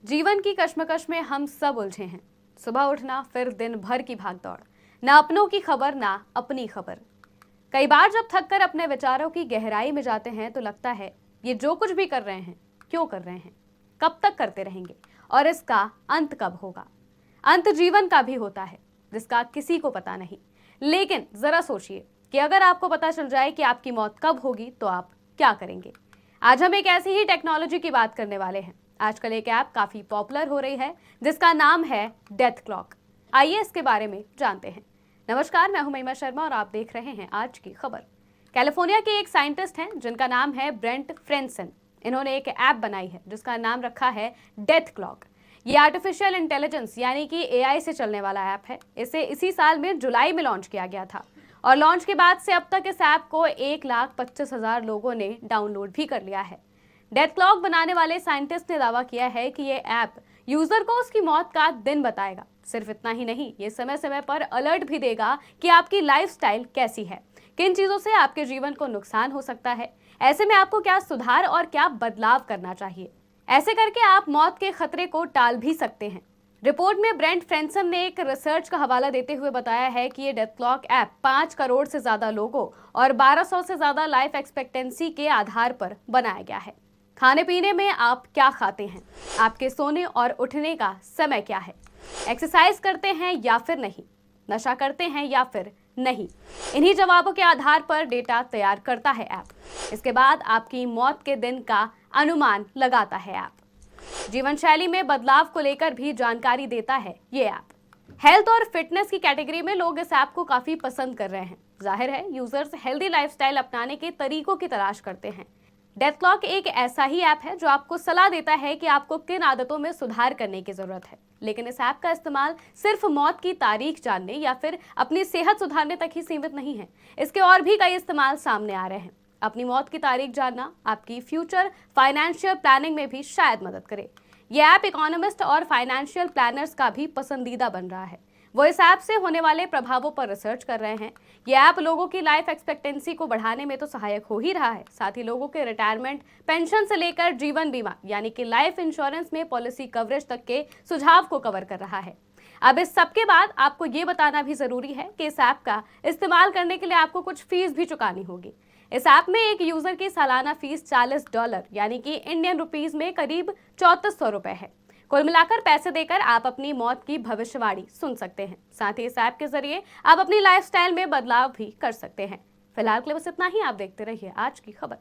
जीवन की कश्मकश में हम सब उलझे हैं। सुबह उठना, फिर दिन भर की भागदौड़, ना अपनों की खबर ना अपनी खबर। कई बार जब थक कर अपने विचारों की गहराई में जाते हैं तो लगता है ये जो कुछ भी कर रहे हैं, क्यों कर रहे हैं, कब तक करते रहेंगे और इसका अंत कब होगा। अंत जीवन का भी होता है जिसका किसी को पता नहीं। लेकिन जरा सोचिए कि अगर आपको पता चल जाए कि आपकी मौत कब होगी तो आप क्या करेंगे। आज हम एक ऐसी ही टेक्नोलॉजी की बात करने वाले हैं। आजकल एक ऐप काफी पॉपुलर हो रही है जिसका नाम है डेथ क्लॉक। आइए इसके बारे में जानते हैं। नमस्कार, मैं हूं महिमा शर्मा और आप देख रहे हैं आज की खबर। कैलिफोर्निया के एक साइंटिस्ट हैं जिनका नाम है ब्रेंट फ्रेंसन। इन्होंने एक ऐप बनाई है जिसका नाम रखा है डेथ क्लॉक। ये आर्टिफिशियल इंटेलिजेंस यानी कि एआई से चलने वाला ऐप है। इसे इसी साल में जुलाई में लॉन्च किया गया था और लॉन्च के बाद से अब तक इस ऐप को 1,25,000 लोगों ने डाउनलोड भी कर लिया है। डेथ क्लॉक बनाने वाले साइंटिस्ट ने दावा किया है कि ये ऐप यूजर को उसकी मौत का दिन बताएगा। सिर्फ इतना ही नहीं, ये समय समय पर अलर्ट भी देगा कि आपकी लाइफस्टाइल कैसी है, किन चीजों से आपके जीवन को नुकसान हो सकता है, ऐसे में आपको क्या सुधार और क्या बदलाव करना चाहिए। ऐसे करके आप मौत के खतरे को टाल भी सकते हैं। रिपोर्ट में ब्रेंट फ्रेंसन ने एक रिसर्च का हवाला देते हुए बताया है कि ये डेथ क्लॉक ऐप 5 करोड़ से ज्यादा लोगों और 1200 से ज्यादा लाइफ एक्सपेक्टेंसी के आधार पर बनाया गया है। खाने पीने में आप क्या खाते हैं, आपके सोने और उठने का समय क्या है, एक्सरसाइज करते हैं या फिर नहीं, नशा करते हैं या फिर नहीं, इन्हीं जवाबों के आधार पर डेटा तैयार करता है ऐप। इसके बाद आपकी मौत के दिन का अनुमान लगाता है ऐप। जीवन शैली में बदलाव को लेकर भी जानकारी देता है ये ऐप। हेल्थ और फिटनेस की कैटेगरी में लोग इस ऐप को काफी पसंद कर रहे हैं। जाहिर है यूजर्स हेल्दी लाइफस्टाइल अपनाने के तरीकों की तलाश करते हैं। डेथ क्लॉक एक ऐसा ही ऐप है जो आपको सलाह देता है कि आपको किन आदतों में सुधार करने की जरूरत है। लेकिन इस ऐप का इस्तेमाल सिर्फ मौत की तारीख जानने या फिर अपनी सेहत सुधारने तक ही सीमित नहीं है। इसके और भी कई इस्तेमाल सामने आ रहे हैं। अपनी मौत की तारीख जानना आपकी फ्यूचर फाइनेंशियल प्लानिंग में भी शायद मदद करे। यह ऐप इकोनॉमिस्ट और फाइनेंशियल प्लानर्स का भी पसंदीदा बन रहा है। वो इस ऐप से होने वाले प्रभावों पर रिसर्च कर रहे हैं। ये ऐप लोगों की लाइफ एक्सपेक्टेंसी को बढ़ाने में तो सहायक हो ही रहा है, साथ ही लोगों के रिटायरमेंट, पेंशन से लेकर जीवन बीमा यानी कि लाइफ इंश्योरेंस में पॉलिसी कवरेज तक के सुझाव को कवर कर रहा है। अब इस सब के बाद आपको ये बताना भी जरूरी है कि इस ऐप का इस्तेमाल करने के लिए आपको कुछ फीस भी चुकानी होगी। इस ऐप में एक यूजर की सालाना फीस $40 यानी कि इंडियन रुपीज में करीब 3400 रुपए है। कुल मिलाकर पैसे देकर आप अपनी मौत की भविष्यवाणी सुन सकते हैं। साथ ही इस ऐप के जरिए आप अपनी लाइफस्टाइल में बदलाव भी कर सकते हैं। फिलहाल के लिए बस इतना ही। आप देखते रहिए आज की खबर।